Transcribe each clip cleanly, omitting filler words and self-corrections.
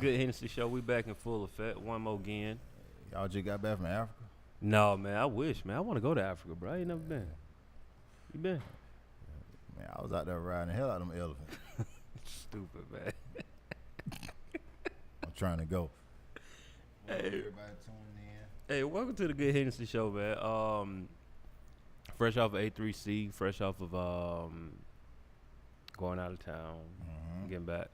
Good Hennessy Show. We back in full effect. One more again. Y'all just got back from Africa? No, man. I wish, man. I want to go to Africa, bro. I ain't never been. You been? Man, I was out there riding the hell out of them elephants. Stupid, man. I'm trying to go. Hey. Everybody tuning in. Hey, welcome to the Good Hennessy Show, man. Fresh off of A3C, fresh off of going out of town, getting back.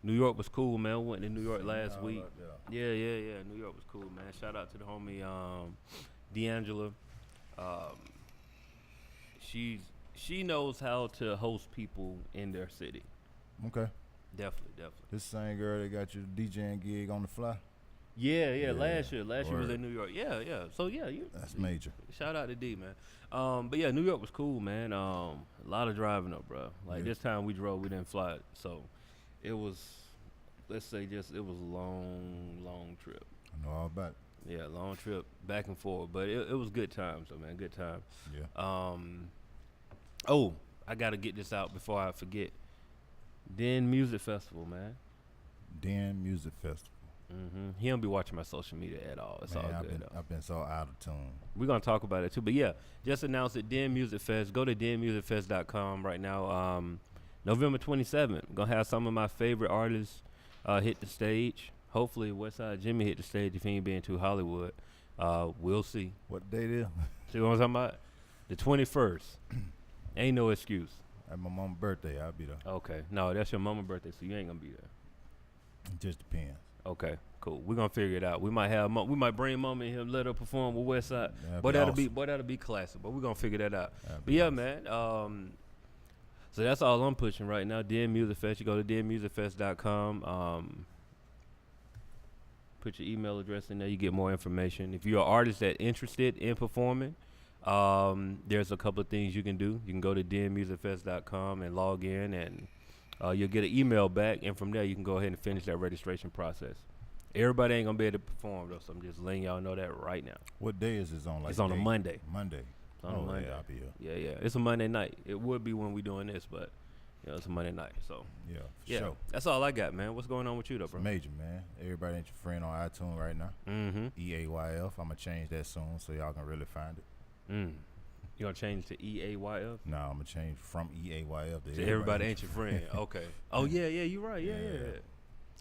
New York was cool, man. We went to New York last week. Yeah. New York was cool, man. Shout out to the homie D'Angela. She knows how to host people in their city. Okay. Definitely. This same girl that got your DJing gig on the fly? Yeah. Last year was in New York. Yeah. So yeah, that's major. Shout out to D, man. But yeah, New York was cool, man. A lot of driving up, bro. Like this time we drove, we didn't fly, so it was, let's say, it was a long trip. I know all about it. Yeah, long trip back and forth, but it was good times, though, man. Good times. Yeah. Oh, I gotta get this out before I forget. Den Music Festival, man. Den Music Festival. He don't be watching my social media at all. It's man, all good, though. I've been so out of tune. We're going to talk about it, too. But, yeah, just announced it, Den Music Fest. Go to denmusicfest.com right now. November 27th, going to have some of my favorite artists hit the stage. Hopefully, Westside Jimmy hit the stage if he ain't been to Hollywood. We'll see. What date is? See what I'm talking about? The 21st. Ain't no excuse. At my mom's birthday, I'll be there. Okay. No, that's your mama's birthday, so you ain't going to be there. It just depends. Okay, cool. We're gonna figure it out. We might bring Mama in here and let her perform with Westside. That'll be classic. But we're gonna figure that out. But yeah, man. So that's all I'm pushing right now. Den Music Fest. You go to denmusicfest.com. Put your email address in there. You get more information. If you're an artist that's interested in performing, there's a couple of things you can do. You can go to denmusicfest.com and log in, and you'll get an email back, and from there you can go ahead and finish that registration process. Everybody ain't gonna be able to perform though, so I'm just letting y'all know that right now. What day is this on? It's on a Monday. Monday. It's on a Monday. Yeah, I'll be here. Yeah. It's a Monday night. It would be when we doing this, but it's a Monday night. So for sure. That's all I got, man. What's going on with you though, bro? It's major, man. Everybody ain't your friend on iTunes right now. EAYF. I'm gonna change that soon so y'all can really find it. You gonna change to EAYF? No, I'm gonna change from EAYF to so everybody ain't your friend. Okay. Oh yeah, you're right. Yeah.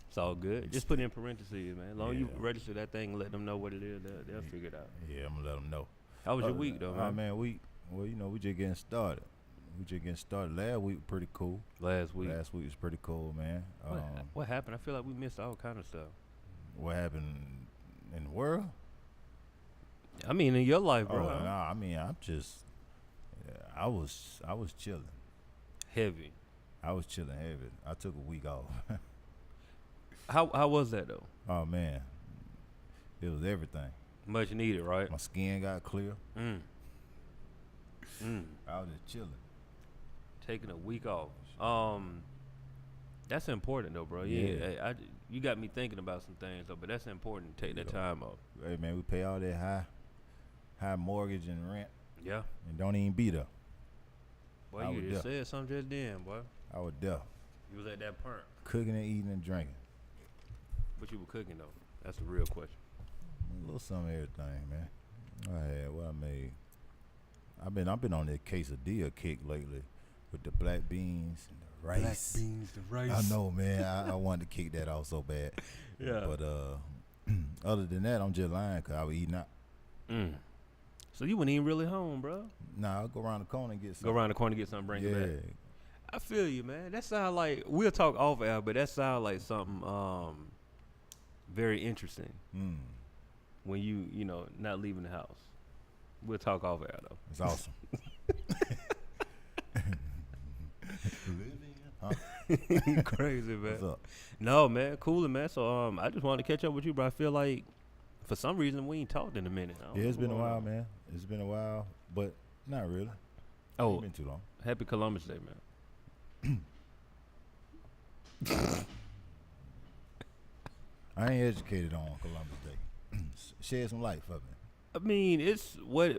It's all good. Just put in parentheses, man. As long as you register that thing and let them know what it is, they'll figure it out. Yeah, I'm gonna let them know. How was your week though, man? We just getting started. Last week was pretty cool. Last week was pretty cool, man. What happened? I feel like we missed all kind of stuff. What happened in the world? I mean, in your life, bro. Oh, no, I mean, I'm just, I was chilling. Heavy. I was chilling heavy. I took a week off. How was that though? Oh man, it was everything. Much needed, right? My skin got clear. I was just chilling. Taking a week off. That's important though, bro. Yeah. You got me thinking about some things though, but that's important to take that time off. Hey man, we pay all that high mortgage and rent. Yeah. And don't even be there. Boy, you just said something just then, boy. I was there. You was at that park. Cooking and eating and drinking. What you were cooking though? That's the real question. A little something everything, man. I had what I made. I've been on that quesadilla kick lately with the black beans and the rice. Black beans, the rice. I know, man. I wanted to kick that off so bad. Yeah. But other than that, I'm just lying because I was eating out. So you weren't even really home, bro? Nah, I'll go around the corner and get something. Go around the corner and get something, bring it back. I feel you, man. That sound like, we'll talk off air, but that sound like something very interesting when you not leaving the house. We'll talk off air, though. It's awesome. You crazy, man. What's up? No, man. Cooler, man. So I just wanted to catch up with you, bro. I feel like for some reason we ain't talked in a minute. Yeah, it's been a while, man. It's been a while, but not really. Oh, it's been too long. Happy Columbus Day, man. I ain't educated on Columbus Day. Shed some light for me. I mean, it's what is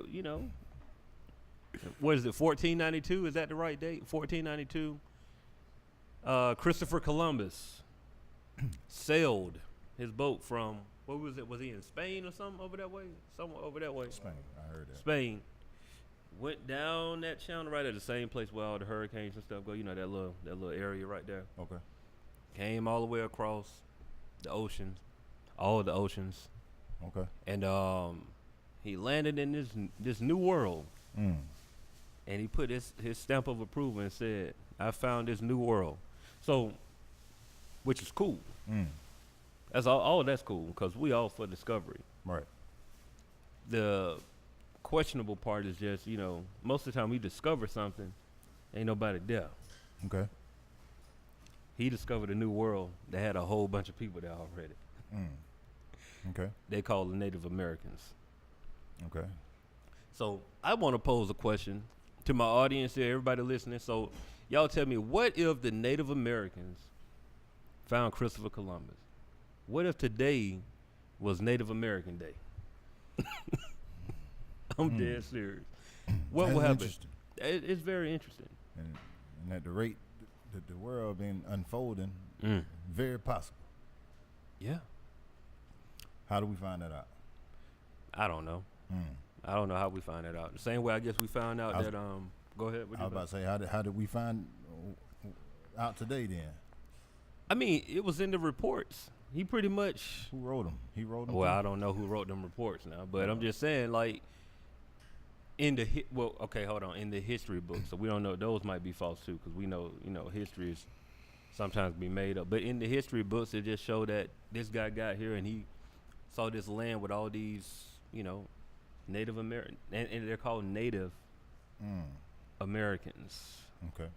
it, 1492? Is that the right date? 1492. Christopher Columbus sailed his boat from, what was it? Was he in Spain or something over that way? Somewhere over that way. Spain, I heard that. Spain. Went down that channel right at the same place where all the hurricanes and stuff go. You know, that little area right there. Okay. Came all the way across the oceans, all the oceans. Okay. And he landed in this new world. Mm. And he put his stamp of approval and said, I found this new world. So, which is cool. Mm. That's all that's cool, because we all for discovery. Right. The questionable part is just, you know, most of the time we discover something, ain't nobody there. Okay. He discovered a new world that had a whole bunch of people there already. Mm. Okay. They call the Native Americans. Okay. So I want to pose a question to my audience here, everybody listening. So y'all tell me, what if the Native Americans found Christopher Columbus? What if today was Native American Day? I'm dead serious. What will happen? It's very interesting. And at the rate that the world been unfolding, very possible. Yeah. How do we find that out? I don't know. I don't know how we find that out. The same way I guess we found out that go ahead. I was about to say, how did we find out today then? I mean, it was in the reports. He pretty much. Who wrote them? He wrote them. Well, I don't know who wrote them reports now, but I'm just saying, like, in the hold on. In the history books, so we don't know, those might be false too, because we know, you know, history is sometimes be made up. But in the history books, it just showed that this guy got here and he saw this land with all these, you know, Native American, and they're called Native Americans. Okay.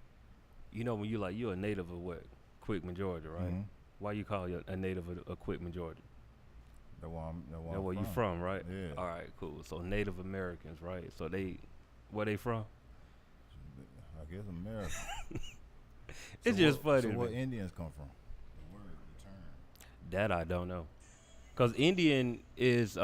You know, when you're a native of what? Quitman, Georgia, right? Mm-hmm. Why you call you a native of Quitman, Georgia? That's where you from, right? Yeah. All right, cool. So Native Americans, right? So where they from? I guess America. It's just funny. So to where me. Indians come from? The word, the term. That I don't know. Cause Indian is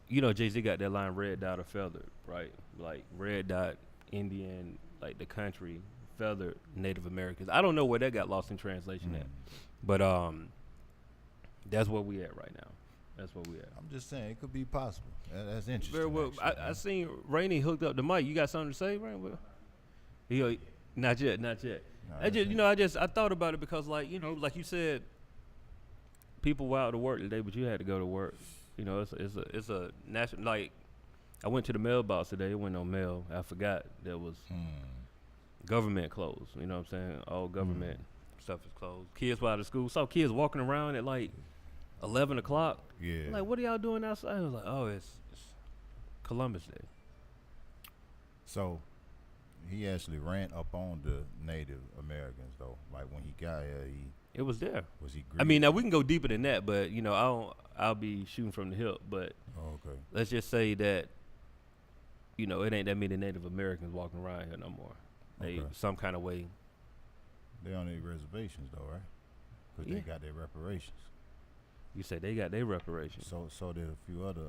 you know, Jay-Z got that line, red dot or feathered, right? Like red dot, Indian, like the country, feathered, Native Americans. I don't know where that got lost in translation at. But that's where we at right now. That's where we at. I'm just saying, it could be possible. That's interesting. Very well. Actually, I seen Rainey hooked up the mic. You got something to say, Rainey? Well, not yet. No, I thought about it because, like, you know, like you said, people were out to work today, but you had to go to work. You know, it's a national. Like, I went to the mailbox today. It wasn't no mail. I forgot there was government closed. You know what I'm saying? All government stuff is closed. Kids were out of school. Saw kids walking around at like 11 o'clock. Yeah. Like, what are y'all doing outside? I was like, oh, it's Columbus Day. So he actually ran up on the Native Americans though. Like when he got here, It was there. was he? I mean, now we can go deeper than that, but you know, I'll be shooting from the hip. But okay. let's just say that, you know, it ain't that many Native Americans walking around here no more. They some kind of way. They on their reservations though, right? Because they got their reparations. You say they got their reparations. So did a few other.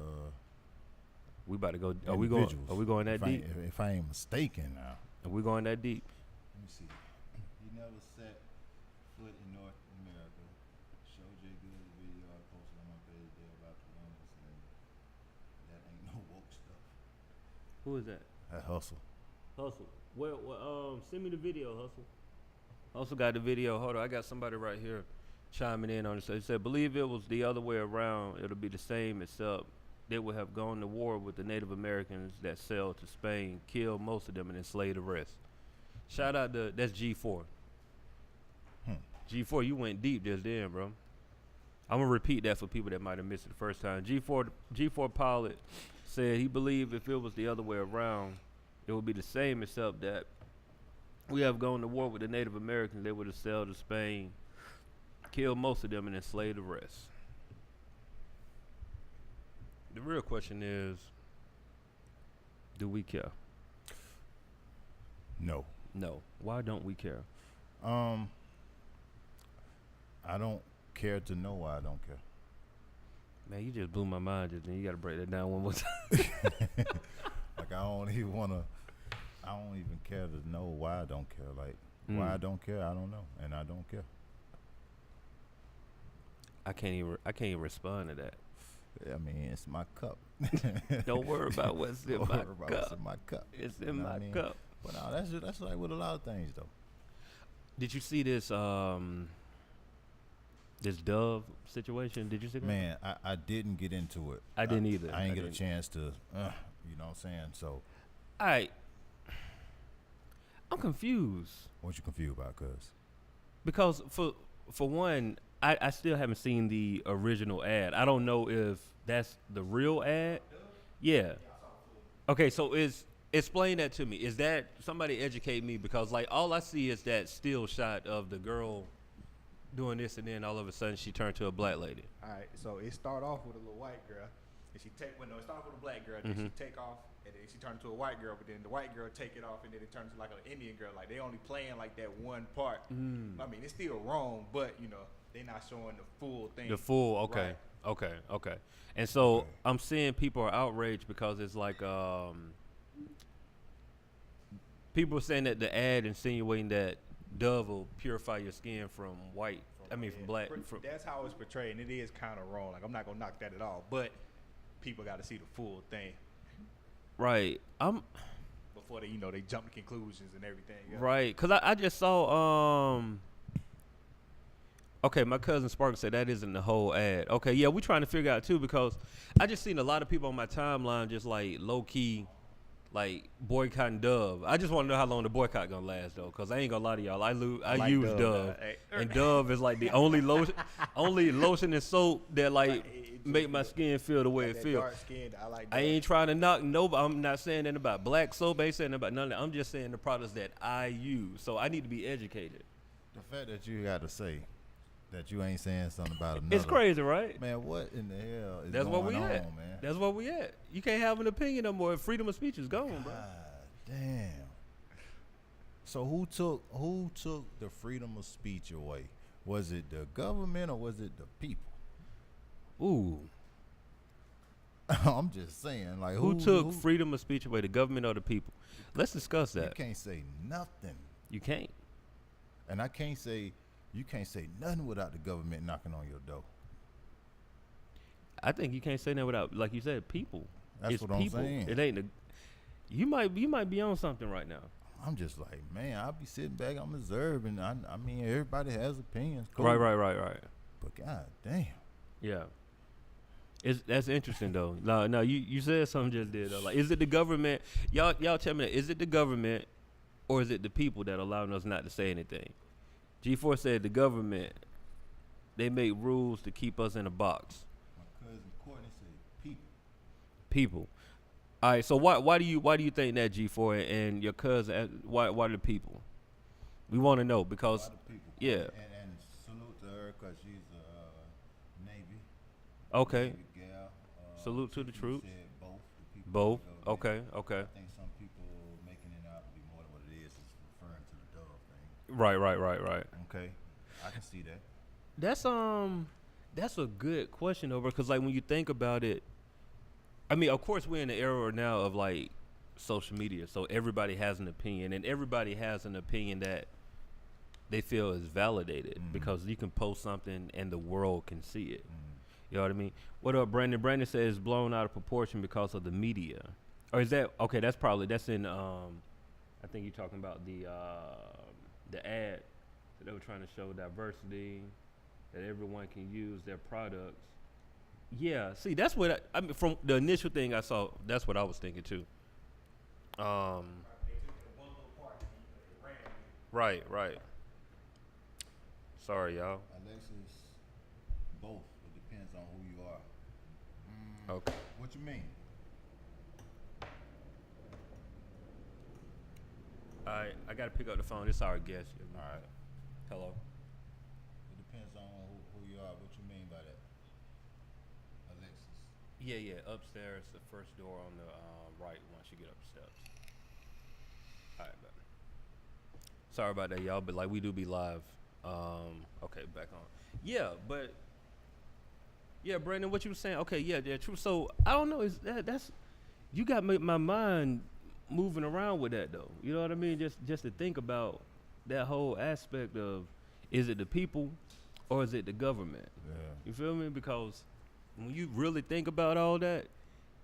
We about to go. Are individuals. we going that deep? If I ain't mistaken now. Are we going that deep? Let me see. He never set foot in North America. Show J Good video I posted on my page there about Columbus, and that ain't no woke stuff. Who is that? That Hustle. Hustle. Well, send me the video, Hustle. Hustle got the video. Hold on, I got somebody right here chiming in on it. So he said, believe it was the other way around, it'll be the same, except they would have gone to war with the Native Americans that sailed to Spain, killed most of them, and enslaved the rest. Shout out to, that's G4. G4, you went deep just then, bro. I'm going to repeat that for people that might have missed it the first time. G4 pilot said he believed if it was the other way around, it would be the same, except that we have gone to war with the Native Americans. They would have sailed to Spain, killed most of them, and enslaved the rest. The real question is, do we care? No. No. Why don't we care? I don't care to know why I don't care. Man, you just blew my mind just then. You got to break that down one more time. Like I don't even care to know why I don't care. Like why I don't care, I don't know, and I don't care. I can't even respond to that. I mean, it's my cup. Don't worry about what's in Don't my worry about what's cup. in my cup. It's You in know what my I mean? cup. But no, that's like with a lot of things though. Did you see this this Dove situation? Did you see that? Man, I didn't get into it. I didn't either. I didn't get a didn't. chance to, you know what I'm saying? So, All right. I'm confused what you confused about, cuz? because for one, I still haven't seen the original ad. I don't know if that's the real ad. Yeah. Okay, so explain that to me. Is that somebody educate me because like all I see is that still shot of the girl doing this and then all of a sudden she turned to a black lady. All right, so it start off with a little white girl, and she take it start off with a black girl, then she take off, and then she turn into a white girl, but then the white girl take it off, and then it turns to like an Indian girl. Like they only playing like that one part. I mean, it's still wrong, but you know they not showing the full thing. The full, okay, Right. okay. And so Okay. I'm seeing people are outraged because it's like people are saying that the ad insinuating that Dove will purify your skin from white. I mean, from black. That's how it's portrayed, and it is kind of wrong. Like I'm not gonna knock that at all, but people got to see the full thing Right. before they they jump to conclusions and everything. else. Right. Because I just saw okay, my cousin Spark said that isn't the whole ad. Okay, yeah, we trying to figure out too because I just seen a lot of people on my timeline just like low key, like boycotting Dove. I just want to know how long the boycott gonna last though, cause I ain't gonna lie to y'all. I like use Dove, Dove, hey. and Dove is like the only lotion and soap that like make my skin feel the way it That feels. dark skin, I like. I ain't trying to knock nobody. I'm not saying that about black soap. I ain't saying about none of that. I'm just saying the products that I use. So I need to be educated. The fact that you got to say that you ain't saying something about another. It's crazy, right? Man, what in the hell is That's going what we on, at. man? That's what we at. You can't have an opinion no more. Freedom of speech is gone, bro. God damn. So who took the freedom of speech away? Was it the government or was it the people? Ooh. I'm just saying, like Who took freedom of speech away, the government or the people? Let's discuss You that. can't say nothing, You can't. and you can't say nothing without the government knocking on your door. I think you can't say that without, like you said, people. That's It's what I'm people. saying. It ain't. You might be on something right now. I'm just like, man, I'll be sitting back, I'm observing. I mean, everybody has opinions. Cool. Right. But god damn. Yeah. That's interesting though. No, you said something just did though. Like, is it the government? Y'all tell me that. Is it the government or is it the people that allowing us not to say anything? G4 said the government, they make rules to keep us in a box. My cousin Courtney said people. People. All right, so why do you think that, G4, and your cousin, why the people? We want to know because A lot of people. yeah. And salute to her because she's a Navy. Okay. Navy gal. Salute to the she troops. said both. The people Both. and the government. Okay. I think some people making it out to be more than what it is referring to the Dove thing. Right. Okay, I can see that. That's a good question over because like when you think about it, I mean, of course we're in the era now of like social media, so everybody has an opinion, and everybody has an opinion that they feel is validated because you can post something and the world can see it. You know what I mean? What up, Brandon? Brandon says blown out of proportion because of the media, or is that okay? That's in I think you're talking about the ad that they were trying to show diversity, that everyone can use their products. Yeah, see, that's what I mean, from the initial thing I saw. That's what I was thinking too. Right. Sorry, y'all. Alexis, both. It depends on who you are. Okay. What you mean? I gotta pick up the phone. This is our guest. All right. Hello. It depends on who you are. What you mean by that? Alexis. Yeah. Upstairs, the first door on the right once you get up the steps. All right, bet. Sorry about that, y'all, but like we do be live. Okay, back on. Yeah, but yeah, Brandon, what you were saying? Okay, yeah, true. So I don't know. Is that's you got my mind moving around with that though. You know what I mean? Just to think about that whole aspect of is it the people or is it the government? Yeah. You feel me? Because when you really think about all that,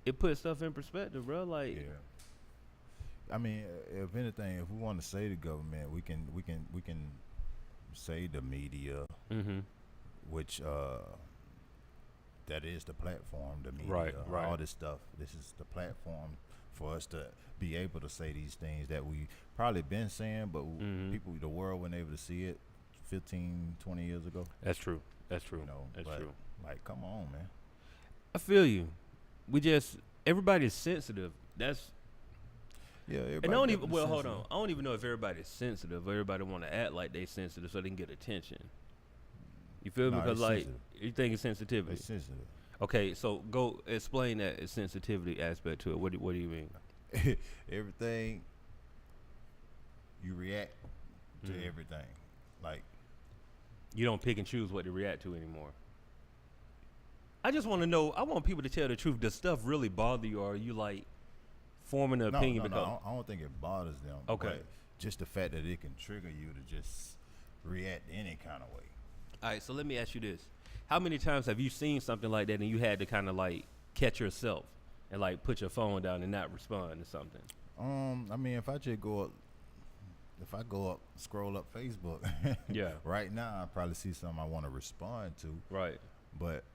it puts stuff in perspective, bro. Like, Yeah. I mean, if anything, if we want to say the government, we can say the media, mm-hmm. which that is the platform, the media, Right. all this stuff. This is the platform for us to be able to say these things that we probably been saying, but people, the world wasn't able to see it 15, 20 years ago. That's true. That's true. You know, That's but, true. like, come on, man. I feel you. Everybody's sensitive. That's Yeah, and I don't even. Well, hold on. I don't even know if everybody's sensitive or everybody want to act like they sensitive so they can get attention. You feel me? Nah, Because it's like sensitive. you think it's sensitivity. It's sensitive. Okay, so go explain that sensitivity aspect to it. What do you mean? Everything you react to everything. Like, You don't pick and choose what to react to anymore. I just want to know. I want people to tell the truth. Does stuff really bother you, or are you like forming an opinion? No, I don't think it bothers them. Okay. But just the fact that it can trigger you to just react any kind of way. All right, so let me ask you this: how many times have you seen something like that and you had to kind of like catch yourself and like put your phone down and not respond to something? I mean, if I go up, scroll up Facebook, Yeah. right now I probably see something I want to respond to, Right. but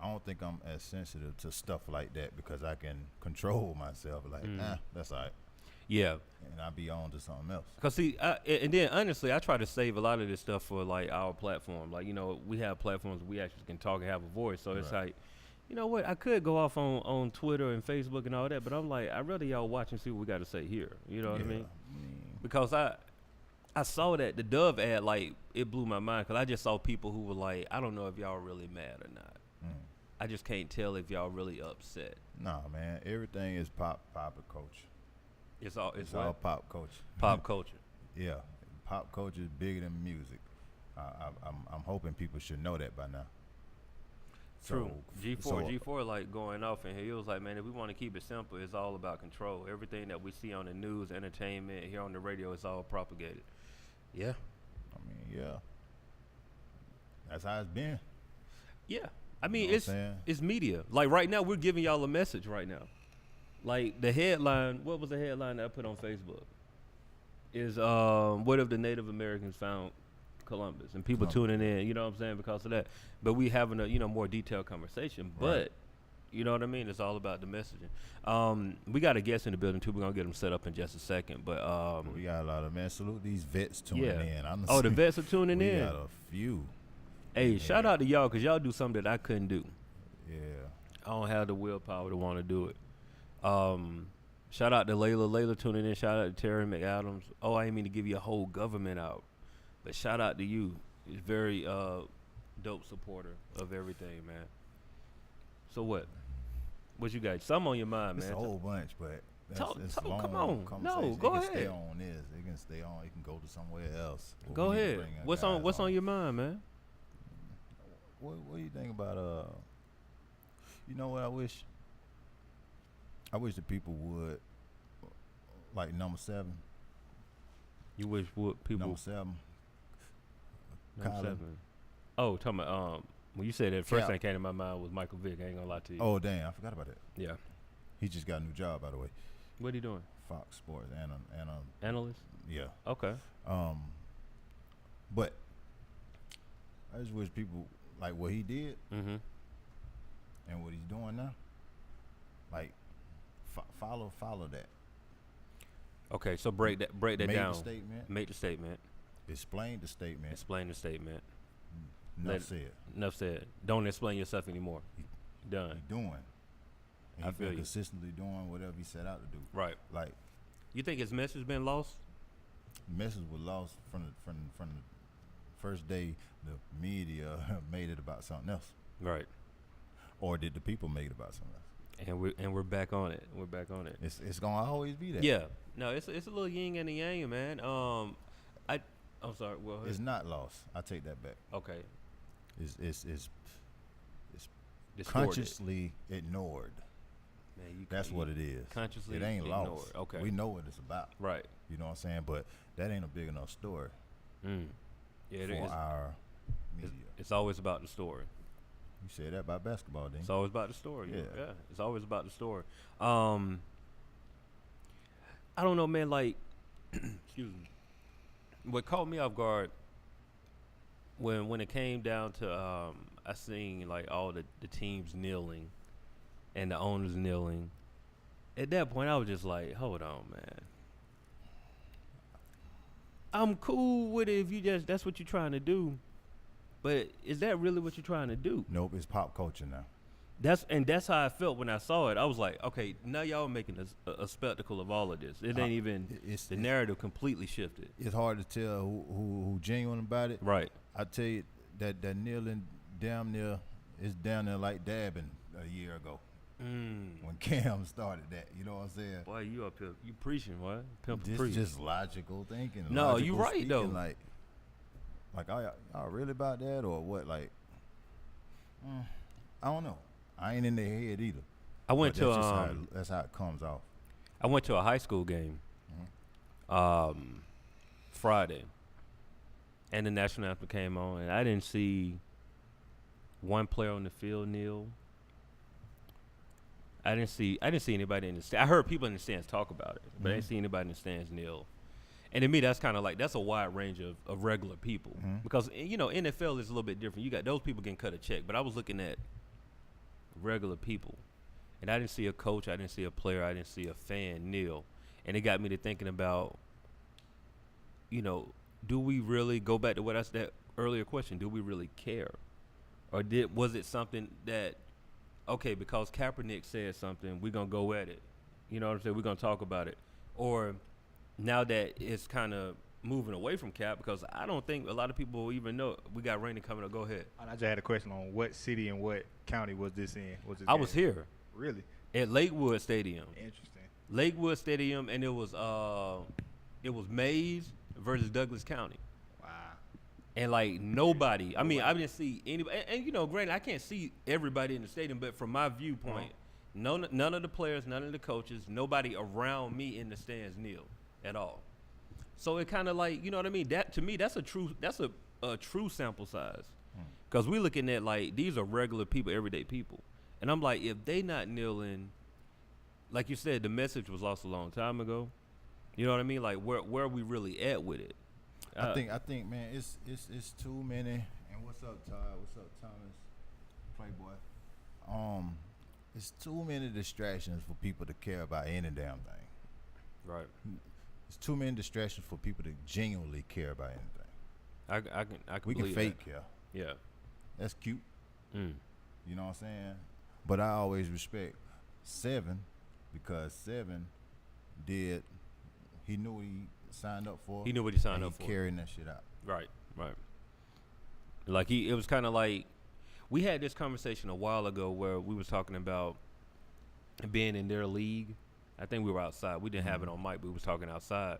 I don't think I'm as sensitive to stuff like that because I can control myself. Like, that's all right. Yeah. And I'll be on to something else. Cause see, and then honestly, I try to save a lot of this stuff for like our platform. Like, you know, we have platforms we actually can talk and have a voice. So it's like, you know what? I could go off on Twitter and Facebook and all that, but I'm like, I'd rather y'all watch and see what we got to say here. You know what I mean? Because I saw that the Dove ad, like, it blew my mind because I just saw people who were like, I don't know if y'all really mad or not. I just can't tell if y'all really upset. Nah, man, everything is pop and culture. It's all pop culture. pop culture. Yeah, pop culture is bigger than music. I'm hoping people should know that by now. True. So, G4 like going off in here. He was like, man, if we want to keep it simple, it's all about control. Everything that we see on the news, entertainment, here on the radio, is all propagated. Yeah. I mean, yeah. That's how it's been. Yeah. I mean, know what I'm saying? it's media. Like right now, we're giving y'all a message right now. Like the headline, what was the headline that I put on Facebook? Is what if the Native Americans found Columbus, and people tuning in, you know what I'm saying, because of that. But we having a more detailed conversation. But you know what I mean? It's all about the messaging. We got a guest in the building too. We're gonna get them set up in just a second. But we got a lot of, man. Salute these vets tuning in. Honestly, oh, the vets are tuning in. We got a few. Hey, shout out to y'all because y'all do something that I couldn't do. Yeah. I don't have the willpower to want to do it. Shout out to Layla tuning in. Shout out to Terry McAdams. Oh, I didn't mean to give you a whole government out, but shout out to you. He's very dope supporter of everything, man. So what you got? Something on your mind, It's man? a whole bunch, but Talk, long come on. conversation. No, go it can ahead. Stay on this. It can stay on. It can go to somewhere else. Go ahead. What's on your mind, man? What do you think about you know what I wish the people would like number 7. You wish what people Number 7. number Kyler. 7. Oh, talking about when you said that, first Cap. thing came to my mind was Michael Vick. I ain't gonna lie to you. Oh damn, I forgot about that. Yeah. He just got a new job, by the way. What are you doing? Fox Sports and Analyst? yeah. Okay. But I just wish people like what he did Mm-hmm. and what he's doing now. Like follow that. Okay, so break that Make down. the statement. Make the statement. Explain the statement. Explain the statement. Enough said. Enough said. Don't explain yourself anymore. Done. He doing. And I he feel been you. consistently doing whatever he set out to do. Right. Like You think his message been lost? message was lost from the first day the media made it about something else. Right. Or did the people make it about something else? And we're back on it. We're back on it. It's gonna always be that. Yeah. No, it's a little yin and a yang, man. I'm sorry. Well, It's not lost. I take that back. okay. It's Distorted. consciously ignored. Man, That's what it is. Consciously It ain't ignored. lost. Okay. We know what it's about. Right. You know what I'm saying? But that ain't a big enough story. Mm. Yeah, for our media. it's always about the story. You said that about basketball, didn't It's you? always about the story. Yeah. Yeah, it's always about the story. Um, I don't know, man. Like, excuse me. What caught me off guard when it came down to I seen like all the teams kneeling and the owners kneeling. At that point, I was just like, hold on, man. I'm cool with it if you just that's what you're trying to do, but is that really what you're trying to do? Nope, it's pop culture now. That's how I felt when I saw it. I was like, okay, now y'all making a spectacle of all of this. It ain't even the narrative completely shifted. It's hard to tell who genuine about it. Right. I tell you that kneeling damn near is down there like dabbing a year ago when Cam started that. You know what I'm saying? Boy, you up here, you preaching, what? Pimp This preach. just logical thinking. No, you logical right, speaking, though. Like y'all really about that or what? Like, I don't know. I ain't in their head either. I went But to that's how it comes off. I went to a high school game, Friday, and the national anthem came on, and I didn't see one player on the field kneel. I didn't see anybody in the stands. I heard people in the stands talk about it, but I didn't see anybody in the stands kneel. And to me, that's kind of like that's a wide range of regular people because NFL is a little bit different. You got those people getting cut a check, but I was looking at regular people, and I didn't see a coach, I didn't see a player, I didn't see a fan kneel, and it got me to thinking about, do we really go back to that earlier question? Do we really care, or was it something that, okay, because Kaepernick said something, we're gonna go at it, you know what I'm saying? We're gonna talk about it, or now that it's kind of moving away from Cap, because I don't think a lot of people even know we got Rainey coming up. Go ahead. I just had a question on what city and what county was this in? I was here Really? at Lakewood Stadium. Interesting. Lakewood Stadium, and it was Mays versus Douglas County. Wow. And like nobody, I mean, I didn't see anybody. And granted, I can't see everybody in the stadium, but from my viewpoint, none of the players, none of the coaches, nobody around me in the stands kneel at all. So it kind of like, you know what I mean? That to me, that's a true sample size, because we're looking at like these are regular people, everyday people, and I'm like, if they not kneeling, like you said, the message was lost a long time ago. You know what I mean? Like where are we really at with it? I think, man, it's too many. And what's up, Todd? What's up, Thomas? Playboy. It's too many distractions for people to care about any damn thing. Right. It's too many distractions for people to genuinely care about anything. I can We can believe fake that. care. Yeah. That's cute. Mm. You know what I'm saying? But I always respect 7 because 7 did. He knew what he signed up for. He knew what he signed up for. He carrying that shit out. Right. Like it was kind of like we had this conversation a while ago where we was talking about being in their league. I think we were outside. We didn't have it on mic, but we was talking outside.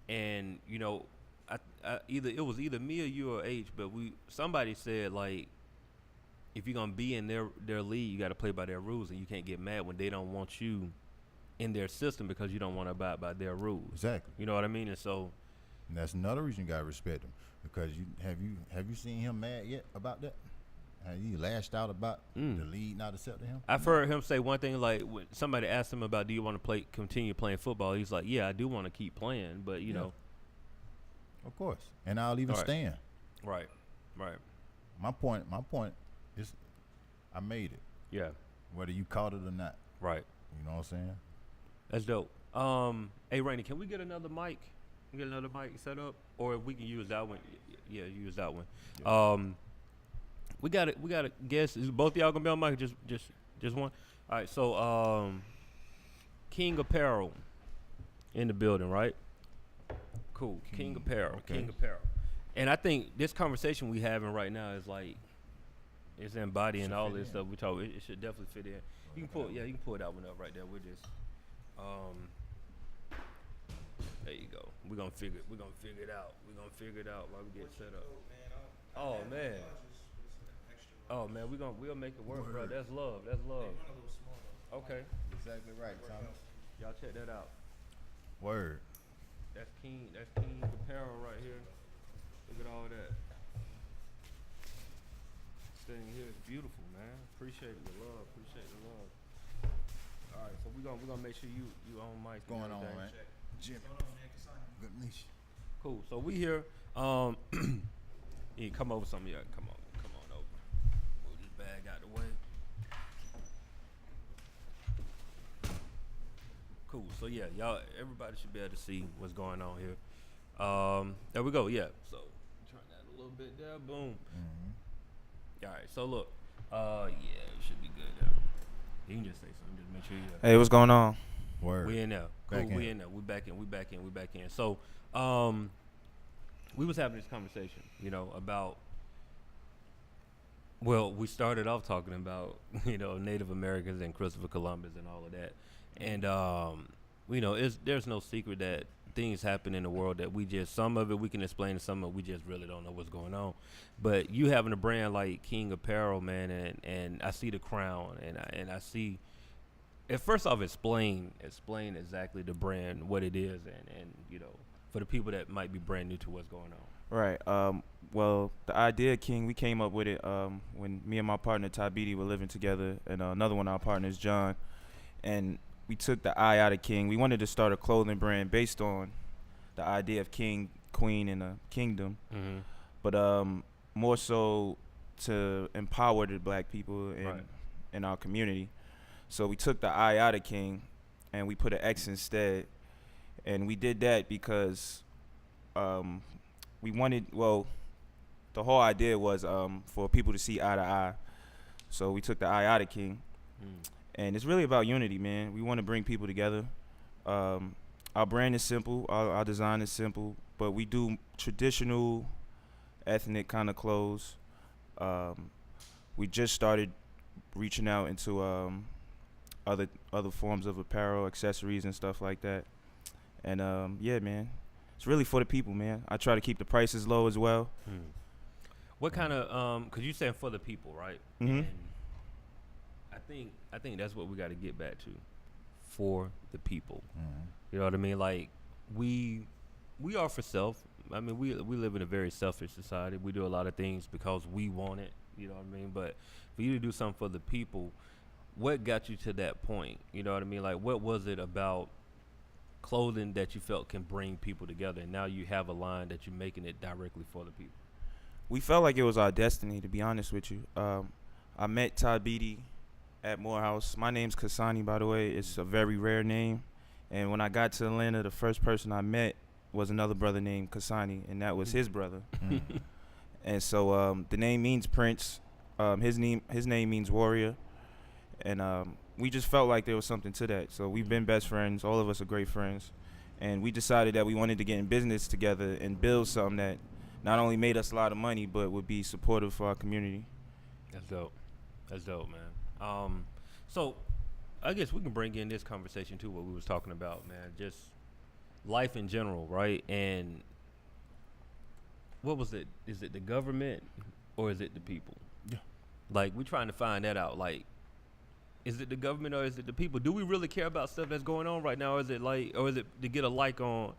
And either it was either me or you or H, but somebody said like, if you're gonna be in their league, you got to play by their rules, and you can't get mad when they don't want you in their system because you don't want to abide by their rules. Exactly. You know what I mean? And so, and that's another reason you gotta respect him, because have you seen him mad yet about that? Have you lashed out about the league not accepting him? I've heard him say one thing, like when somebody asked him about, do you want to continue playing football? He's like, yeah, I do want to keep playing, but you know. Of course. And I'll even stand. Right. My point is I made it. Yeah. Whether you caught it or not. Right. You know what I'm saying? That's dope. Hey, Rainey, can we get another mic? Get another mic set up? Or we can use that one. Yeah, use that one. Yeah. We got a guess. Is both of y'all gonna be on mic? Just one. All right. So, King Apparel in the building, right? Cool. King Apparel. Okay. King Apparel. And I think this conversation we having right now is like, it's embodying all this stuff we talk. It should definitely fit in. You can pull that one up right there. We're just, there you go. We're gonna figure it out. We're gonna figure it out while we get set up. Oh man. Oh man, we'll make it work, bro. That's love. Okay. Exactly right, Thomas. Y'all check that out. Word. That's King Apparel right here. Look at all that. This thing here is beautiful, man. Appreciate the love. Appreciate the love. All right, so we're gonna make sure you on mic. What's going on, everything. man? Jimmy. What's going on, man? Kasani? Good to meet you. Cool. So we here. Yeah, come over some of y'all. Come on over. Move this bag out the way. Cool. So yeah, y'all, everybody should be able to see what's going on here. There we go. Yeah. So turn that a little bit there. Boom. Mm-hmm. All right. So look. Yeah, it should be good now. You can just say something. Just make sure you. Hey, what's going on? Word. We in there. Cool. Back We in. in there. We back in. So, we was having this conversation, about. Well, we started off talking about, Native Americans and Christopher Columbus and all of that, and there's no secret that things happen in the world that some of it we can explain, and some of it we just really don't know what's going on. But you having a brand like King Apparel, man, and I see the crown, and I see. At first off, explain exactly the brand, what it is, and for the people that might be brand new to what's going on. Right. Well, the idea of King, we came up with it when me and my partner Ty Beatty were living together, and another one of our partners, John, and we took the I out of King. We wanted to start a clothing brand based on the idea of king, queen, and a kingdom, Mm-hmm. but more so to empower the black people in our community. So we took the I out of King, and we put an X instead. And we did that because we wanted, the whole idea was for people to see eye to eye. So we took the I out of King. And it's really about unity, man. We want to bring people together. Our brand is simple. Our design is simple. But we do traditional, ethnic kind of clothes. We just started reaching out into other forms of apparel, accessories, and stuff like that. And yeah, man, it's really for the people, man. I try to keep the prices low as well. What kind of cause you saying for the people, right? Mhm. And I think that's what we got to get back to, for the people. Mm-hmm. You know what I mean? Like we are for self. I mean, we live in a very selfish society. We do a lot of things because we want it. You know what I mean? But for you to do something for the people, what got you to that point? You know what I mean? Like, what was it about clothing that you felt can bring people together, and now you have a line that you're making it directly for the people? We felt like it was our destiny, to be honest with you. I met Ty Beatty at Morehouse. My name's Kasani, by the way. It's a very rare name. And when I got to Atlanta, the first person I met was another brother named Kasani, and that was his brother. And so the name means prince. His name means warrior. And we just felt like there was something to that. So we've been best friends. All of us are great friends. And we decided that we wanted to get in business together and build something that not only made us a lot of money, but would be supportive for our community. That's dope, man. So I guess we can bring in this conversation too, what we was talking about, man. Just life in general, right? And what was it? Is it the government or is it the people? Yeah. Like, we're trying to find that out. Like, is it the government or is it the people? Do we really care about stuff that's going on right now? Or is it to get a like on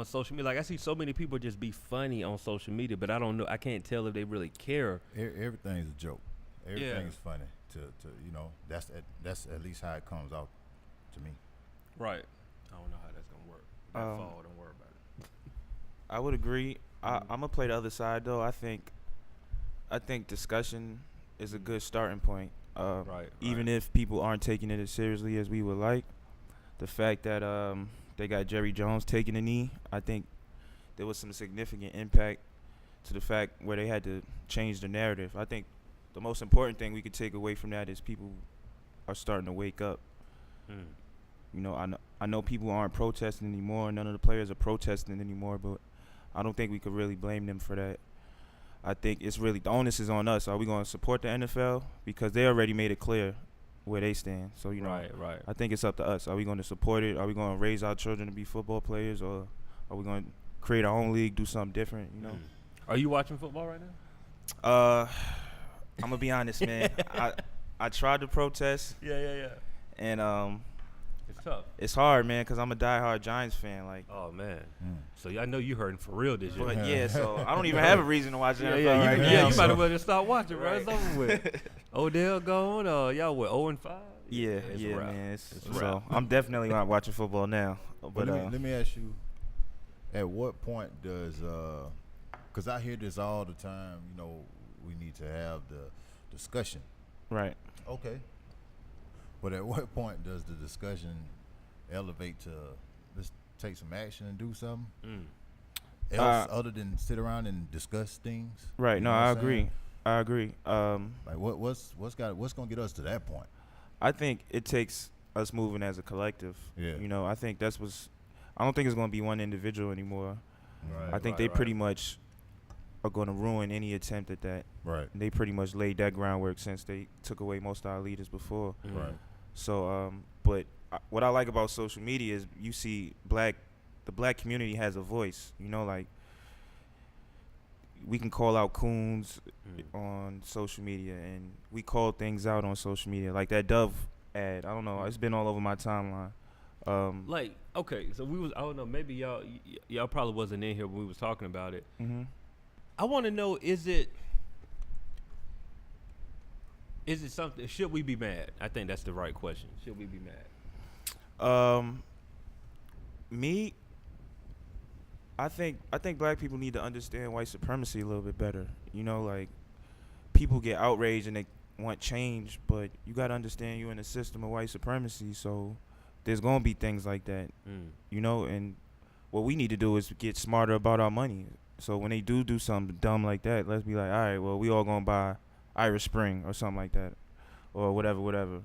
social media? Like, I see so many people just be funny on social media, but I don't know. I can't tell if they really care. Everything's a joke. Everything Yeah. is funny. That's at least how it comes out to me. Right. I don't know how that's gonna work. That fall, don't worry about it. I would agree. I'm gonna play the other side though. I think discussion is a good starting point. Right. Even if people aren't taking it as seriously as we would like, the fact that they got Jerry Jones taking a knee, I think there was some significant impact to the fact where they had to change the narrative. I think the most important thing we could take away from that is people are starting to wake up. You know, I know people aren't protesting anymore. None of the players are protesting anymore, but I don't think we could really blame them for that. I think it's really, the onus is on us. Are we going to support the NFL? Because they already made it clear where they stand. So, you know, Right. I think it's up to us. Are we going to support it? Are we going to raise our children to be football players? Or are we going to create our own league, do something different, you know? Are you watching football right now? I'm going to be honest, man. I tried to protest. Yeah. And It's tough. It's hard, man, because I'm a diehard Giants fan. Like, Oh man. Mm. So I know you hurting for real this year. but yeah, so I don't even have a reason to watch NFL yeah, right you, now. yeah, you so. might as well just start watching, bro. Right. It's over with. Odell gone. Y'all what 0-5? Yeah, It's a yeah, wrap. man. It's a So wrap. I'm definitely not watching football now. But But let me ask you, at what point does, because I hear this all the time, you know, we need to have the discussion. right. Okay. But at what point does the discussion elevate to let's take some action and do something else other than sit around and discuss things? Right. You No, know what I I'm agree. saying? I agree. Like what's gonna get us to that point? I think it takes us moving as a collective. Yeah. You know, I think I don't think it's going to be one individual anymore. Right. I think they pretty much are going to ruin any attempt at that. Right. They pretty much laid that groundwork since they took away most of our leaders before. Right. So, but what I like about social media is you see the black community has a voice. You know, like we can call out coons on social media, and we call things out on social media. Like that Dove ad, I don't know, it's been all over my timeline. Like, okay, so I don't know, maybe y'all probably wasn't in here when we was talking about it. Mm-hmm. I want to know, is it something, should we be mad? I think that's the right question. Should we be mad? Me, I think black people need to understand white supremacy a little bit better. You know, like people get outraged and they want change, but you got to understand you're in a system of white supremacy, so there's going to be things like that. You know, and what we need to do is get smarter about our money. So when they do something dumb like that, let's be like, all right, well, we all going to buy Irish Spring or something like that, or whatever. Right.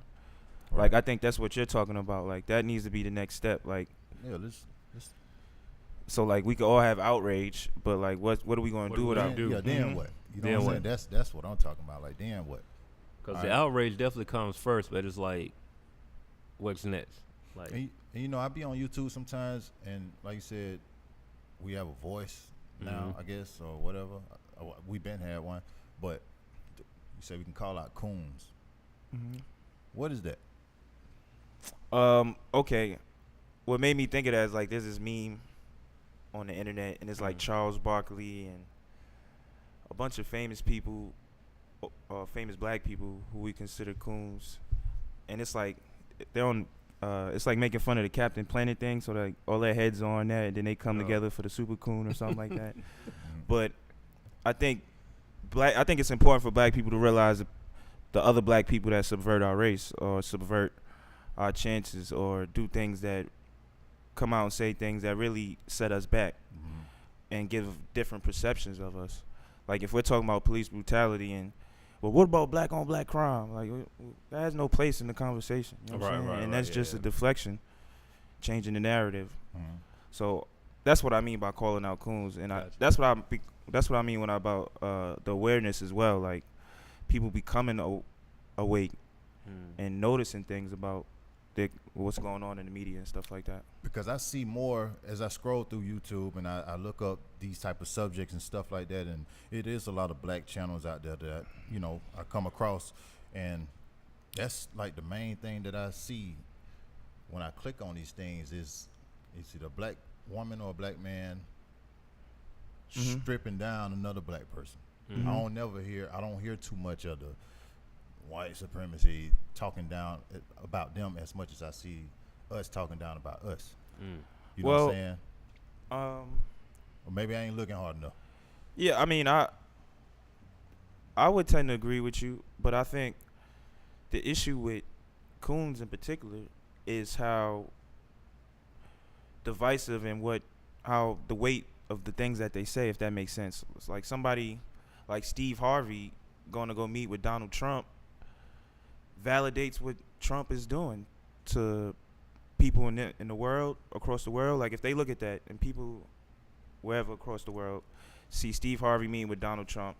Like, I think that's what you're talking about. Like, that needs to be the next step. Like, Yeah, let's so, like, we could all have outrage, but, like, what are we going to do with our... Yeah, then Mhm. what? You know Then what I'm what? saying? That's what I'm talking about. Like, then what? Because All the right. outrage definitely comes first, but it's like, what's next? Like, And you know, I be on YouTube sometimes, and like you said, we have a voice now, Mhm. I guess, or whatever. We been had one, but you say we can call out coons. Mhm. What is that? Okay. What made me think of that is, like, there's this meme on the internet, and it's like Charles Barkley and a bunch of famous people, famous black people who we consider coons, and it's like they're on. It's like making fun of the Captain Planet thing, so like all their heads are on that, and then they come together for the Super Coon or something like that. But I think it's important for black people to realize the other black people that subvert our race or subvert our chances or do things that come out and say things that really set us back and give different perceptions of us. Like if we're talking about police brutality and, well, what about black on black crime? Like that has no place in the conversation. You know what I'm saying? And that's just a deflection, changing the narrative. So that's what I mean by calling out coons, and that's what I mean when about the awareness as well. Like people becoming awake and noticing things about what's going on in the media and stuff like that. Because I see more as I scroll through YouTube and I look up these type of subjects and stuff like that, and it is a lot of black channels out there that, you know, I come across, and that's like the main thing that I see when I click on these things is either a black woman or a black man stripping down another black person. I don't hear too much of the white supremacy talking down about them as much as I see us talking down about us. You know what I'm saying? Or maybe I ain't looking hard enough. Yeah, I mean, I would tend to agree with you, but I think the issue with coons in particular is how divisive and how the weight of the things that they say, if that makes sense. It's like somebody like Steve Harvey going to go meet with Donald Trump validates what Trump is doing to people in the world, across the world. Like if they look at that and people wherever across the world see Steve Harvey meeting with Donald Trump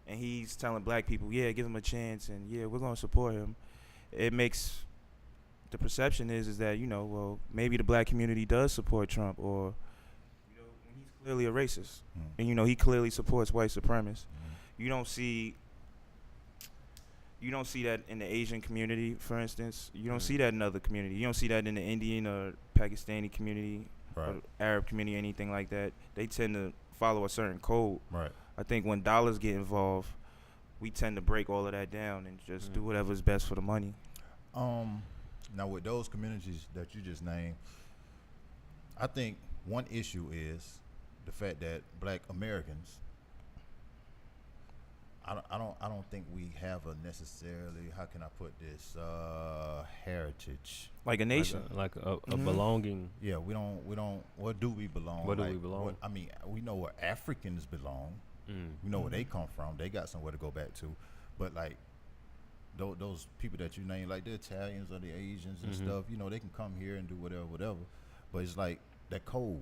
and he's telling black people, yeah, give him a chance and yeah, we're going to support him, it makes the perception is that, you know, well, maybe the black community does support Trump, or, you know, when he's clearly a racist and, you know, he clearly supports white supremacists. You don't see You don't see that in the Asian community, for instance. You don't see that in other community. You don't see that in the Indian or Pakistani community or Arab community, anything like that. They tend to follow a certain code. Right. I think when dollars get involved, we tend to break all of that down and just do whatever's best for the money. Now with those communities that you just named, I think one issue is the fact that Black Americans, I don't think we have a necessarily, how can I put this, heritage. Like a nation. Like a belonging. Yeah, we don't. Where do we belong? Where do we belong? I mean, we know where Africans belong. We know where they come from. They got somewhere to go back to. But like those people that you name, like the Italians or the Asians and stuff, you know, they can come here and do whatever. But it's like that code.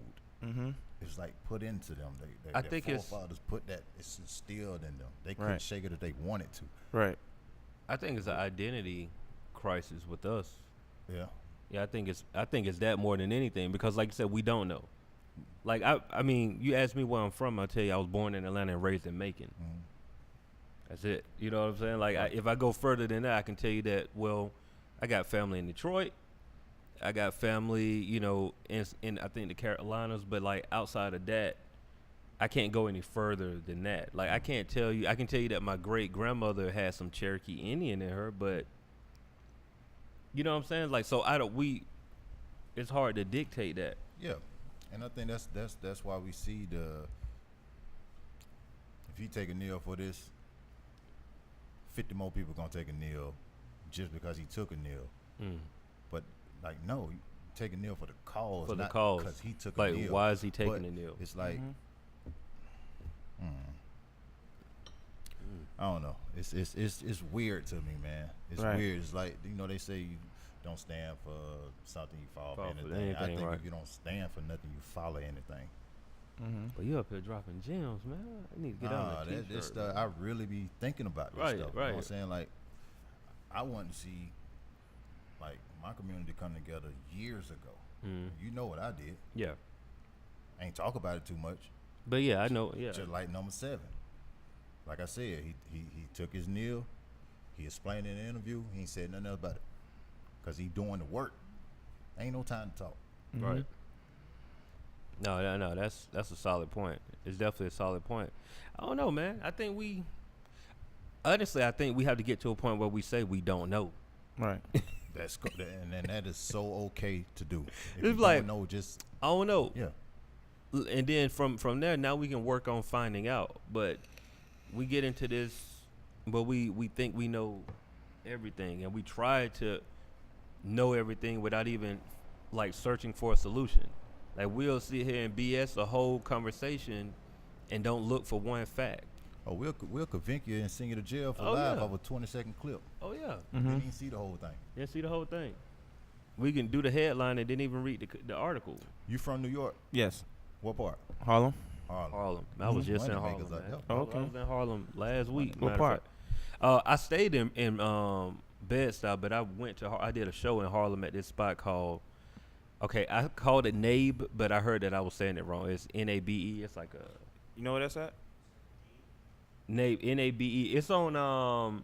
It's like put into them. I their think forefathers put that. It's instilled in them. They couldn't shake it if they wanted to. Right. I think it's an identity crisis with us. Yeah. Yeah, I think it's that more than anything, because like you said, we don't know. Like I mean, you ask me where I'm from, I'll tell you I was born in Atlanta and raised in Macon. That's it. You know what I'm saying? Like if I go further than that, I can tell you that, well, I got family in Detroit. I got family, you know, in I think the Carolinas, but like outside of that, I can't go any further than that. Like I can tell you that my great grandmother had some Cherokee Indian in her, but you know what I'm saying? Like, so it's hard to dictate that. Yeah, and I think that's why we see if you take a kneel for this, 50 more people gonna take a kneel just because he took a kneel. But like, no, you take a kneel for the cause, For the not cause. because he took Like, a kneel. why is he taking But a kneel? It's like, I don't know. It's weird to me, man. It's weird. It's like, you know, they say you don't stand for something, you fall for anything. I think if you don't stand for nothing, you follow anything. But you up here dropping gems, man. I need to get on that This t-shirt. stuff, I really be thinking about this Right, stuff. You know right. what I'm saying? Like, I want to see, like, my community come together years ago. You know what I did. Yeah. I ain't talk about it too much. But yeah, I know. Yeah. Just like number 7. Like I said, he took his kneel. He explained in the interview. He ain't said nothing else about it. Because he doing the work. Ain't no time to talk. Right. No, that's a solid point. It's definitely a solid point. I don't know, man. I think we have to get to a point where we say we don't know. Right. That's and that is so okay to do. If It's you like, don't know, just I don't know. yeah. And then from there, now we can work on finding out. But we get into this, but we think we know everything, and we try to know everything without even like searching for a solution. Like, we'll sit here and BS a whole conversation and don't look for one fact. Oh, we'll convince you and send you to jail for Oh, live yeah. of a 20-second clip. Oh yeah, You didn't see the whole thing. didn't see the whole thing. We can do the headline and didn't even read the article. You from New York? Yes. What part? Harlem. Harlem. I was just in Money Harlem. makers out Man. there. Oh, okay. I was in Harlem last week. What matter of part? fact. I stayed in Bed-Stuy, but I went to I did a show in Harlem at this spot called. Okay, I called it NABE, but I heard that I was saying it wrong. It's NABE. It's like a You know where that's at? NABE. NABE. It's on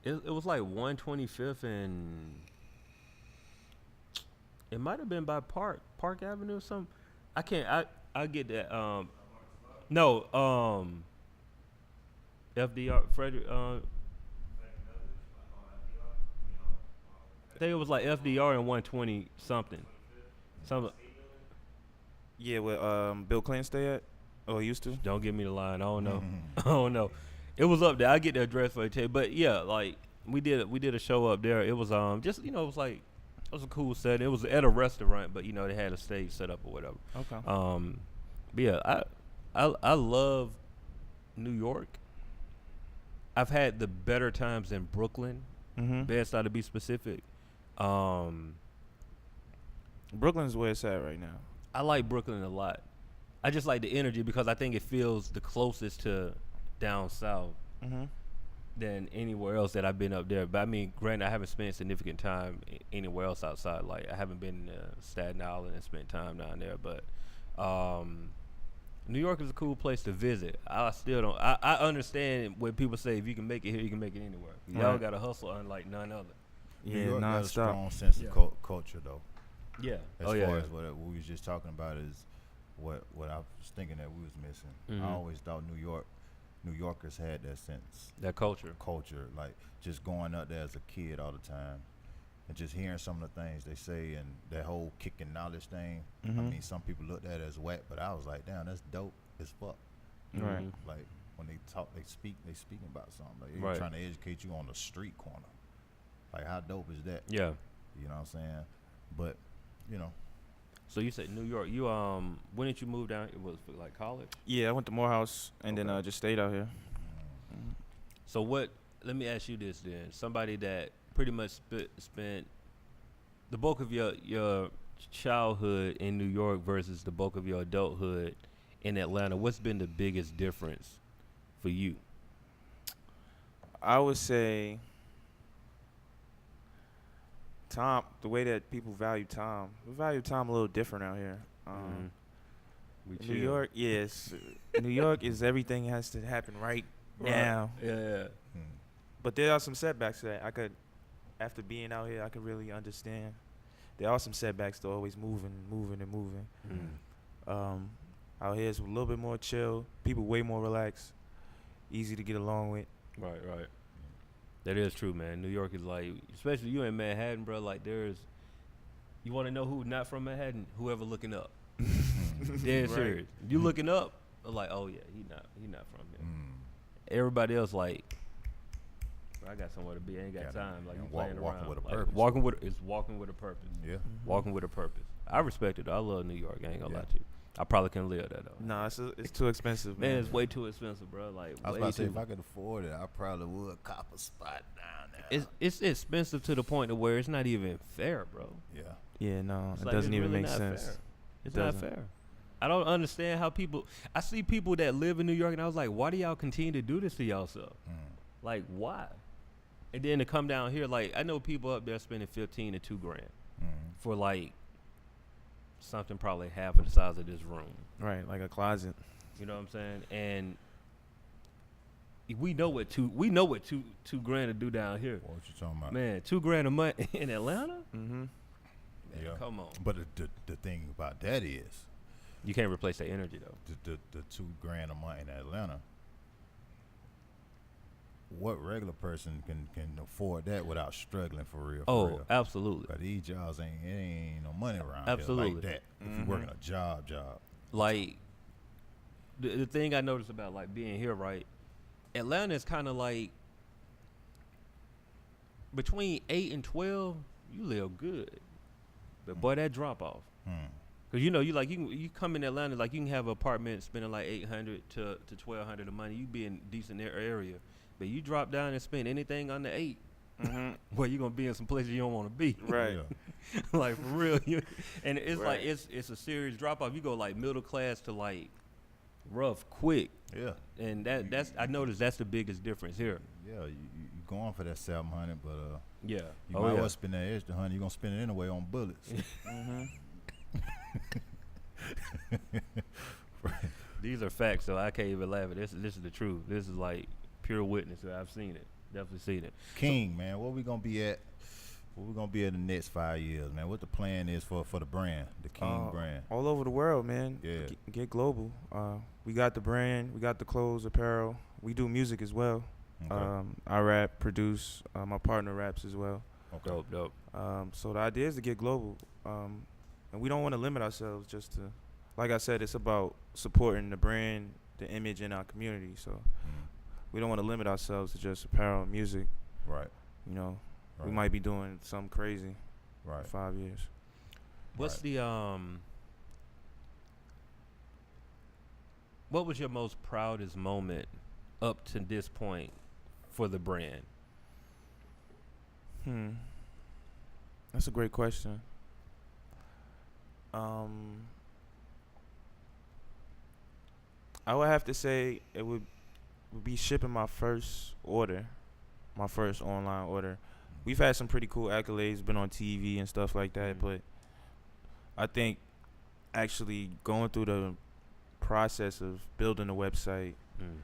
it was like 125th and it might have been by Park Avenue or something. I can't. I get that. No. FDR Frederick. I think it was like FDR and 120 something. Yeah, where Bill Clinton stay at? Oh, he used to? Don't give me the line. I don't know. I don't know. It was up there. I get the address for you. But yeah, like we did a show up there. It was just it was like it was a cool setting. It was at a restaurant, but they had a stage set up or whatever. Okay. But yeah, I love New York. I've had the better times in Brooklyn. Bed-Stuy to be specific. Brooklyn's where it's at right now. I like Brooklyn a lot. I just like the energy because I think it feels the closest to down south than anywhere else that I've been up there. But I mean, granted, I haven't spent significant time anywhere else outside. Like, I haven't been to Staten Island and spent time down there. But New York is a cool place to visit. I still don't. I understand when people say if you can make it here, you can make it anywhere. Y'all Right. got to hustle unlike none other. New Yeah, York got a nonstop. strong sense Yeah. of culture, though. Yeah. As far as what we was just talking about is what I was thinking that we was missing. Mhm. I always thought New Yorkers had that sense That culture. culture, like just going up there as a kid all the time and just hearing some of the things they say and that whole kicking knowledge thing. I Mhm. mean, some people looked at it as whack, but I was like, damn, that's dope as fuck. Right. Mhm. Like when they talk, they speaking about something. Like they're Right. trying to educate you on the street corner. Like how dope is that? Yeah. You know what I'm saying? But you know, So you said New York. You when did you move down? It was for like college. Yeah, I went to Morehouse and then Okay. just stayed out here. So what? Let me ask you this then. Somebody that pretty much spent the bulk of your childhood in New York versus the bulk of your adulthood in Atlanta. What's been the biggest difference for you? I would say time, the way that people value time. We value time a little different out here. Mhm. We New York, yes. New York is everything has to happen right Right. now. Yeah. But there are some setbacks that I could, after being out here, I could really understand. There are some setbacks to always moving. Mm. Out here it's a little bit more chill. People way more relaxed, easy to get along with. Right. That is true, man. New York is like, especially you in Manhattan, bro. Like you want to know who not from Manhattan? Whoever looking up. Dead Right. serious. You looking up, like, oh yeah, he not from here. Everybody else like, I got somewhere to be. I ain't got Gotta- time. Like and you walk- playing walking around. with a Like, purpose. walking with a purpose. Yeah. Walking with a purpose. I respect it. I love New York. I ain't gonna Yeah. lie to you. I probably couldn't live there though. Nah, it's too expensive, Man, man. it's way too expensive, bro. Like I was way about to say too. if I could afford it, I probably would cop a spot down there. It's expensive to the point of where it's not even fair, bro. Yeah. Yeah, no, It's it like, doesn't it's even really make not sense. fair. It's It not doesn't. fair. I don't understand how I see people that live in New York, and I was like, why do y'all continue to do this to y'allself? Like, why? And then to come down here, like, I know people up there spending $15 to $2,000 for like something probably half of the size of this room. Right, like a closet. You know what I'm saying? And we know what two grand to do down here. What you talking about? Man, $2,000 a month in Atlanta? Mm-hmm. Man, Yeah. come on. But the thing about that is You can't replace that energy though. the $2,000 a month in Atlanta. What regular person can afford that without struggling for real? For Oh, real? absolutely. But these jobs ain't no money around Absolutely. here like that. If you're working a job, Like the thing I noticed about like being here, right? Atlanta is kind of like between 8 and 12, you live good. But boy, that drop off. Cause you know you come in Atlanta, like you can have an apartment spending like $800 to $1,200 a month. You be in decent area, but you drop down and spend anything under 8, well, you gonna be in some places you don't want to be. Right. Yeah. Like for real. And it's like Right. it's a serious drop off. You go like middle class to like rough quick, Yeah. and that's I noticed that's the biggest difference here. Yeah, you going for that 700, but Yeah. you might well spend that extra 100. You're gonna spend it anyway on bullets. These are facts, so I can't even laugh at this. This is the truth. This is like pure witness. I've seen it. Definitely seen it. King, man, where we gonna be at? Where we gonna be in the next 5 years, man? What the plan is for the brand, the King brand? All over the world, man. Yeah. Get global. We got the brand, we got the clothes, apparel. We do music as well. Okay. I rap, produce. My partner raps as well. Okay. Dope. So the idea is to get global. And we don't want to limit ourselves just to, like I said, it's about supporting the brand, the image in our community. So we don't want to limit ourselves to just apparel and music. Right. You know, we Right. might be doing something crazy Right. in 5 years. What's Right. the what was your most proudest moment up to this point for the brand? That's a great question. I would have to say it would be shipping my first order, my first online order. We've had some pretty cool accolades, been on TV and stuff like that, but I think actually going through the process of building a website. Mm.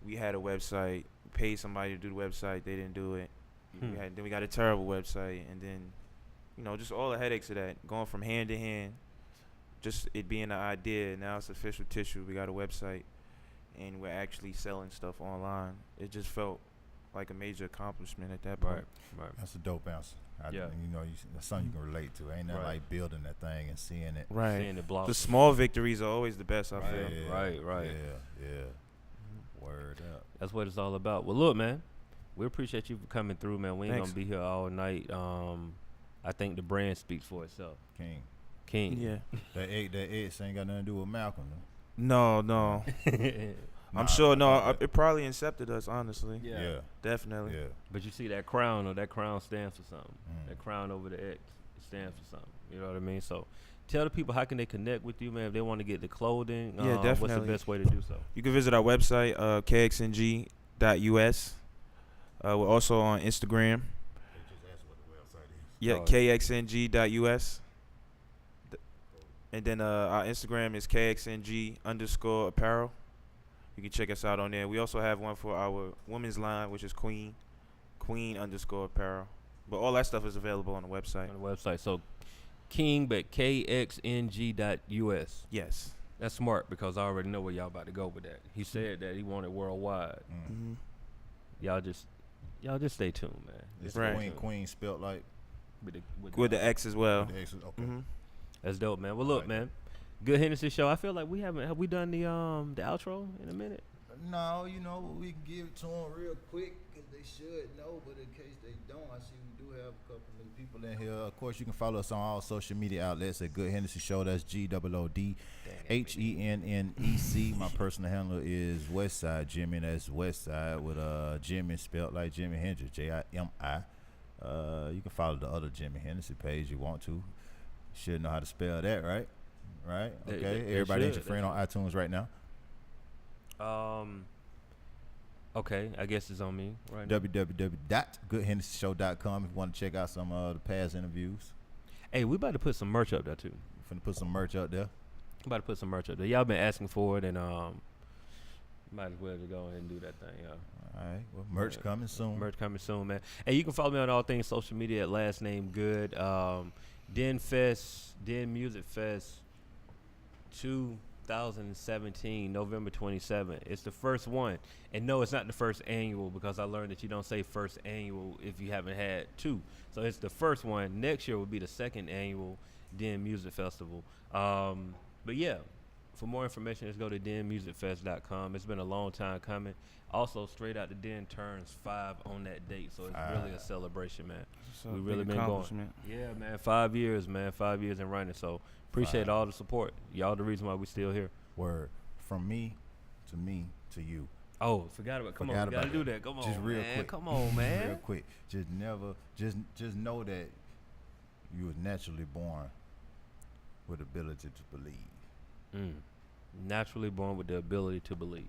We had a website, paid somebody to do the website, they didn't do it. Then we got a terrible website, and then, you know, just all the headaches of that, going from hand to hand, just it being an idea. Now it's official tissue. We got a website, and we're actually selling stuff online. It just felt like a major accomplishment at that point. Right. That's a dope answer. Yeah. You know, that's something you can relate to. Ain't nothing Right. like building that thing and seeing it. Right. Seeing it block. The small victories are always the best, I Right. feel. Right. Yeah. Word up. That's what it's all about. Well, look, man, we appreciate you for coming through, man. We ain't Thanks. gonna be here all night. I think the brand speaks for itself. King. Yeah. That X ain't got nothing to do with Malcolm. No. I'm sure. Nah, It probably incepted us, honestly. Yeah. Definitely. Yeah. But you see that crown, or that crown stands for something. Mm. That crown over the X, it stands for something. You know what I mean? So tell the people, how can they connect with you, man, if they want to get the clothing? Yeah, What's the definitely. best way to do so? You can visit our website, kxng.us. We're also on Instagram. Yeah, Oh. kxng.us. And then our Instagram is kxng_apparel. You can check us out on there. We also have one for our women's line, which is queen_apparel. But all that stuff is available on the website. On the website. So King, but kxng.us. Yes. That's smart, because I already know where y'all about to go with that. He said that he wanted worldwide. Mm-hmm. Y'all just stay tuned, man. It's Right. Queen spelt like With the X as well. the X. Okay. Mm-hmm. That's dope, man. Well, look, Right. man. Good Hennessy show. I feel like have we done the outro in a minute? No, you know, we can give it to them real quick because they should know, but in case they don't, I see we do have a couple of people in here. Of course, you can follow us on all social media outlets at Good Hennessy Show. That's GOODHENNEC. My personal handle is Westside Jimmy. That's Westside with Jimmy spelled like Jimi Hendrix, Jimi. You can follow the other Jimmy Hennessy page you want to. Should know how to spell that, right? Right? They- Okay. they Everybody ain't should. your friend on iTunes right now. Okay, I guess it's on me right now. www.goodhennessyshow.com if you want to check out some of the past interviews. Hey, we about to put some merch up there too. Finna put some merch out there. About to put some merch up there. Y'all been asking for it, and might as well just go ahead and do that thing, y'all. All right. Well, merch Yeah. coming soon. Merch coming soon, man. Hey, you can follow me on all things social media at last name good. Den Music Fest 2017, November 27th. It's the first one. And no, it's not the first annual, because I learned that you don't say first annual if you haven't had two. So it's the first one. Next year will be the second annual Den Music Festival. But yeah, for more information, just go to denmusicfest.com. It's been a long time coming. Also, Straight Out the Den turns 5 on that date, so it's really a celebration, man. We really been going. Yeah, man, 5 years, man, 5 years in running. So appreciate all the support. Y'all the reason why we still here. Word. From me to you. Oh, forgot about. Come on, we gotta do that. Come on, Just real man. quick. Come on, man. Real quick. Just know that you was naturally born with ability to believe. Naturally born with the ability to believe.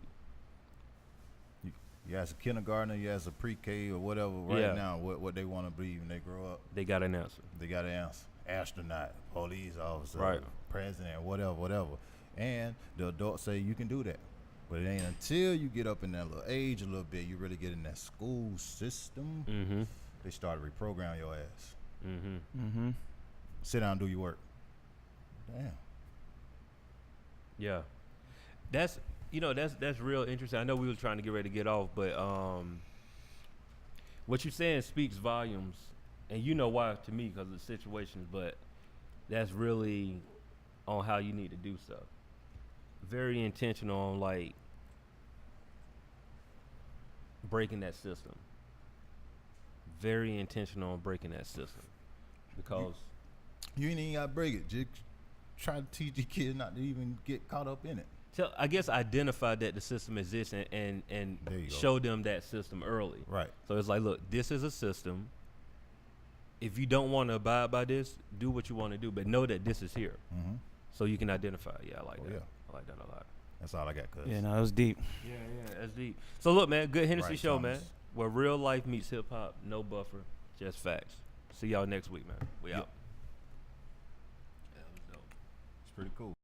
You ask a kindergartner, you ask a pre-K or whatever right now what they want to believe when they grow up. They got an answer. They got an answer. Astronaut, police officer, Right. president, whatever. And the adults say you can do that. But it ain't until you get up in that little age a little bit, you really get in that school system, they start to reprogram your ass. Sit down and do your work. Damn. Yeah. That's real interesting. I know we were trying to get ready to get off, but what you're saying speaks volumes, and you know why to me, because of the situations, but that's really on how you need to do stuff. Very intentional on like breaking that system. Very intentional on breaking that system, because You ain't even got to break it. Just try to teach your kids not to even get caught up in it. I guess identify that the system exists and There you go. show them that system early. Right. So it's like, look, this is a system. If you don't want to abide by this, do what you want to do, but know that this is here, Mm-hmm. so you can identify. Yeah, I like that. Yeah. I like that a lot. That's all I got, cuz. Yeah, no, it was deep. Yeah, that's deep. So look, man, Good Hennessy Right, show, Thomas. man, where real life meets hip hop, no buffer, just facts. See y'all next week, man. We Yep. out. Yeah, that was dope. It's pretty cool.